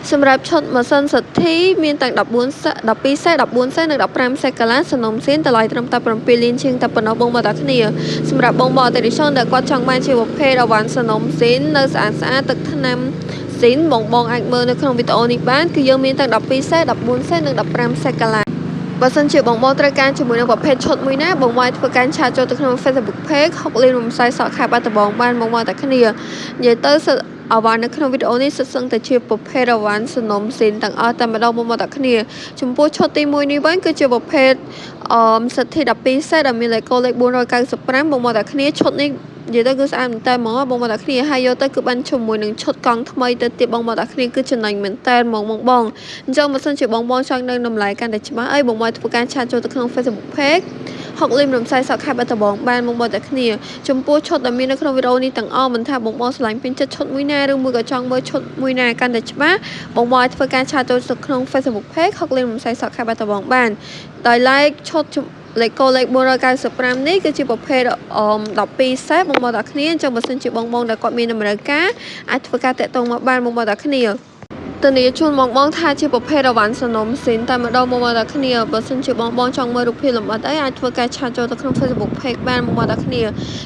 សម្រាប់ឈុតម៉ាស៊ីនសទ្ធីមានទាំង14សេ12សេ14សេនិង15សេកាឡាសំណុំស៊ីនតម្លៃត្រឹមតែ7លានជាងតែប៉ុណ្ណោះបងប្អូនតាគ្នាសម្រាប់បងប្អូនអតិថិជនដែលគាត់ចង់បានជាប្រភេទអវ៉ាន់សំណុំស៊ីននៅស្អាតទឹកថ្នាំស៊ីនបងអាចមើលនៅក្នុងវីដេអូនេះបានគឺយើងមានទាំង12សេ14សេនិង15សេកាឡាបើសិនជាបងត្រូវការជាមួយនឹងប្រភេទឈុតមួយណាបងអាចធ្វើការឆាតចូលទៅក្នុង Facebook Page 6លេខរំសាយសក់ខែបាត់ដំបងបានបងតាគ្នានិយាយទៅអវ៉ាន់នៅក្នុងវីដេអូនេះសុទ្ធសឹងតែជាប្រភេទអវ៉ាន់សំណុំស៊ីនទាំងអស់តែម្ដងបងតាគ្នាចំពោះឈុតទី1នេះវិញគឺជាប្រភេទសិទ្ធិ12សេតដែលមានលេខ495បងតាគ្នាឈុតនេះនិយាយទៅគឺស្អាតមែនតើហ្មងបងតាគ្នាហើយយកទៅគឺបានជាមួយនឹងឈុតកង់ថ្មីទៅទៀតបងតាគ្នាគឺចំណេញមែនតើហ្មងបងអញ្ចឹងបើសិនជាបងចង់នៅតម្លៃកាន់តែច្បាស់អីបងធ្វើការឆាតចូលទៅក្នុង Facebook Page 6លេខរំសាយសក់ខេបបាត់ដំបងបានបងតាគ្នាចំពោះឈុតដែលមាននៅក្នុងវីដេអូនេះទាំងអស់មិនថាបងឆ្លាញ់ពេញចិត្តឈុតមួយណាឬមួយក៏ចង់មើលឈុតមួយណាកាន់តែច្បាស់បងអាចធ្វើការឆាតចូលទៅក្នុង Facebook Page 6លេខរំសាយសក់ខេបបាត់ដំបងបានដោយ like ឈុតលេខ495នេះគឺជាប្រភេទ12សេបងតាគ្នាអញ្ចឹងបើសិនជាបងដែលគាត់មានតម្រូវការអាចធ្វើការតាក់ទងមកបានបងតាគ្នាតនីជូនបងថាជាប្រភេទអវ៉ាន់សំណុំស៊ីនតែម្ដងបងតាគ្នាបើសិនជាបងចង់មើលរូបភាពលម្អិតអីអាចធ្វើការឆាតចូលទៅក្នុង Facebook Page បានបងតាគ្នា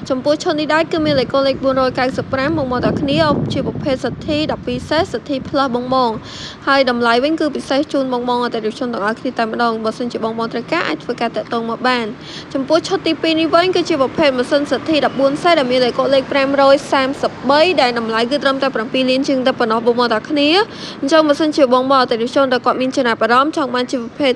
ចំពោះឈុតនេះដែរគឺមានលេខ495បងតាគ្នាជាប្រភេទសិទ្ធិ12សេសិទ្ធិ plus បងហើយតម្លៃវិញគឺពិសេសជូនបងអតិថិជនទាំងអស់គ្នាតែម្ដងបើសិនជាបងត្រូវការអាចធ្វើការតាក់ទងមកបានចំពោះឈុតទី2នេះវិញគឺជាប្រភេទម៉ាស៊ីនសិទ្ធិ14សេដែលមានលេខ533ដែលតម្លៃគឺត្រឹមតែ7លានជាងតែប៉ុណ្ណោះបងតាគ្នាអញ្ចឹងបើសិនជាបងអតិថិជនដែលគាត់មានចំណាប់អារម្មណ៍ចង់បានជាប្រភេទ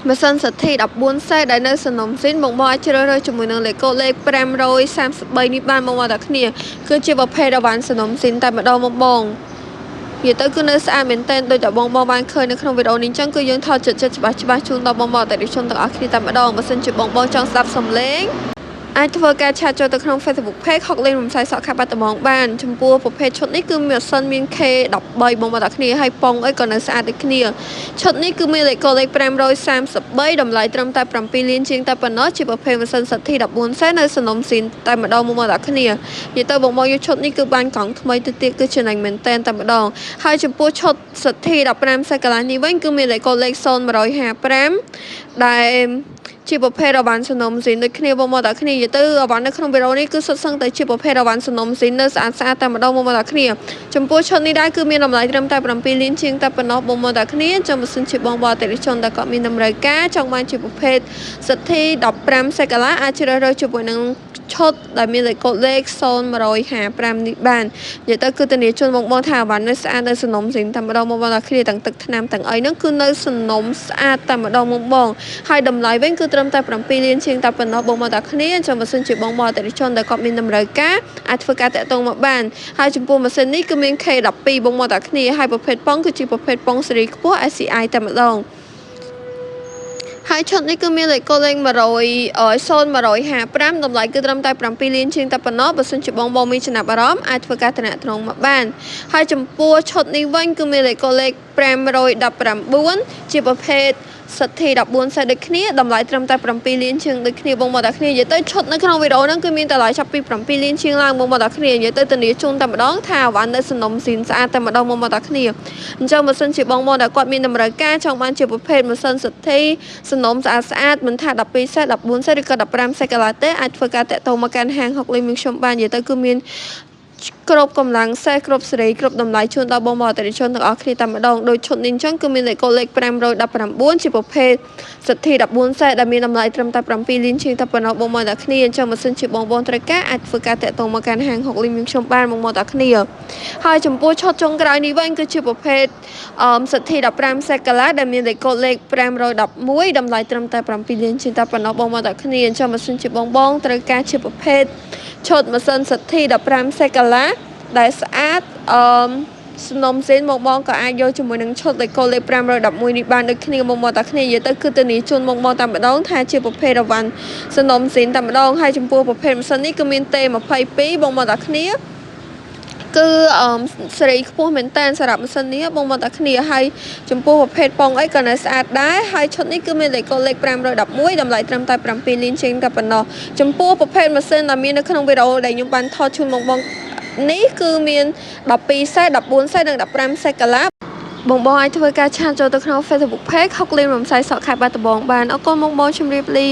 ម៉ាស៊ីនសិទ្ធិ14សេដែលនៅសំណុំស៊ីនបងអាចជ្រើសរើសជាមួយនឹងលេខ533នេះបានបងតាគ្នាគឺជាប្រភេទអវ៉ាន់សំណុំស៊ីនតែម្ដងបងនិយាយទៅគឺនៅស្អាតមែនទែនដូចតែបងបានឃើញនៅក្នុងវីដេអូនេះអញ្ចឹងគឺយើងថតចិត្តច្បាស់ជូនដល់បងអតិថិជនទាំងអស់គ្នាតែម្ដងបើសិនជាបងចង់ស្ដាប់សំឡេងអាចធ្វើការឆាតចូលទៅក្នុង Facebook Page 6លេខរំសាយសក់ខេបបាត់ដំបងបានចំពោះប្រភេទឈុតនេះគឺមានម៉ាស៊ីនមាន K13 បងតាគ្នាហើយប៉ុងអីក៏នៅស្អាតដូចគ្នាឈុតនេះគឺមានលេខ533តម្លៃត្រឹមតែ7លានជាងតែប៉ុណ្ណោះជាប្រភេទម៉ាស៊ីនសិទ្ធិ14សេនៅសំណុំស៊ីនតែម្ដងបងតាគ្នានិយាយទៅបងយកឈុតនេះគឺបានកង់ថ្មីទៅទៀតគឺចំណេញមែនតែម្ដងហើយចំពោះឈុតសិទ្ធិ15សេកាឡានេះវិញគឺមានលេខ0155ដែលជាប្រភេទអវ៉ាន់សំណុំស៊ីនដូចគ្នាបងតាគ្នានិយាយទៅអវ៉ាន់នៅក្នុងវីដេអូនេះគឺសុទ្ធសឹងតែជាប្រភេទអវ៉ាន់សំណុំស៊ីននៅស្អាតតែម្ដងបងតាគ្នាចំពោះឈុតនេះដែរគឺមានតម្លៃត្រឹមតែ7លានជាងតែប៉ុណ្ណោះបងតាគ្នាចាំបើសិនជាបងអតិថិជនដែលគាត់មានតម្រូវការចង់បានជាប្រភេទសិទ្ធិ15សេកាឡាអាចជ្រើសរើសជាមួយនឹងឈុតដែលមានលេខ0155នេះបាននិយាយទៅគឺធានាជូនបងថាអវ៉ាន់នៅស្អាតនៅសំណុំស៊ីនតែម្ដងបងតាគ្នាទាំងទឹកថ្នាំទាំងអីហ្នឹងគឺនៅសំណុំស្អាតតែម្ដងបងហើយតម្លៃវិញគឺត្រឹមតែ7លានជាងតែប៉ុណ្ណោះបងតាគ្នាចាំបើសិនជាបងអតិថិជនដែលគាត់មានតម្រូវការអាចធ្វើការតាក់ទងមកបានហើយចំពោះម៉ាស៊ីននេះគឺមាន K12 បងតាគ្នាហើយប្រភេទប៉ុងគឺជាប្រភេទប៉ុងស៊េរីខ្ពស់ SCI តែម្ដងហើយឈុតនេះគឺមានលេខ0155តម្លៃគឺត្រឹមតែ7លានជាងតែប៉ុណ្ណោះបើសិនជាបងមានចំណាប់អារម្មណ៍អាចធ្វើការតំណត្រង់មកបានហើយចំពោះឈុតនេះវិញគឺមានលេខ519ជាប្រភេទសិទ្ធិ14សេដូចគ្នាតម្លៃត្រឹមតែ7លានជាងដូចគ្នាបងតាគ្នានិយាយទៅឈុតនៅក្នុងវីដេអូហ្នឹងគឺមានតម្លៃចាប់ពី7លានជាងឡើងបងតាគ្នានិយាយទៅធានាជូនតែម្ដងថាអវ៉ាន់នៅសំណុំស៊ីនស្អាតតែម្ដងបងតាគ្នាអញ្ចឹងបើសិនជាបងដែលគាត់មានតម្រូវការចង់បានជាប្រភេទម៉ាស៊ីនសិទ្ធិសំណុំស្អាតមិនថា12សេ14សេឬក៏15សេកាឡាទេអាចធ្វើការតាក់ទងមកកាន់ហាង6លេខមានខ្ញុំបាននិយាយទៅគឺមានគ្រប់កម្លាំងសេះគ្រប់សេរីគ្រប់តម្លៃជូនដល់បងអតិថិជនទាំងអស់គ្នាតែម្ដងដោយឈុតនេះអញ្ចឹងគឺមានលេខ519ជាប្រភេទសិទ្ធិ14សេដែលមានតម្លៃត្រឹមតែ7លានជាងតែប៉ុណ្ណោះបងតាគ្នាអញ្ចឹងបើសិនជាបងត្រូវការអាចធ្វើការតាក់ទងមកកាន់ហាង6លេខមានខ្ញុំបានបងតាគ្នាហើយចំពោះឈុតចុងក្រោយនេះវិញគឺជាប្រភេទសិទ្ធិ15សេកាឡាដែលមានលេខ511តម្លៃត្រឹមតែ7លានជាងតែប៉ុណ្ណោះបងតាគ្នាអញ្ចឹងបើសិនជាបងត្រូវការជាប្រភេទឈុតម៉ាស៊ីនសិទ្ធិ15សេកាឡាដែលស្អាតសំណុំស៊ីនបងក៏អាចយកជាមួយនឹងឈុតលេខ511នេះបានដូចគ្នាបងតាគ្នានិយាយទៅគឺធានាជូនបងតែម្ដងថាជាប្រភេទអវ៉ាន់សំណុំស៊ីនតែម្ដងហើយចំពោះប្រភេទម៉ាស៊ីននេះគឺមាន T22 បងតាគ្នាគឺសេរីខ្ពស់មែនតើសម្រាប់ម៉ាស៊ីននេះបងតាគ្នាហើយចំពោះប្រភេទប៉ុងអីក៏នៅស្អាតដែរហើយឈុតនេះគឺមានលេខ511តម្លៃត្រឹមតែ7លានជាងតែប៉ុណ្ណោះចំពោះប្រភេទម៉ាស៊ីនដែលមាននៅក្នុងវីដេអូដែលខ្ញុំបានថតជូនបងនេះគឺមាន12សេ14សេនិង15សេកាឡា បងបងអាចធ្វើការឆាតចូលទៅក្នុង Facebook Page ហុកលៀនរំសាយសក់ខេត្តបាត់ដំបងបានអរគុណបងបងជម្រាបលា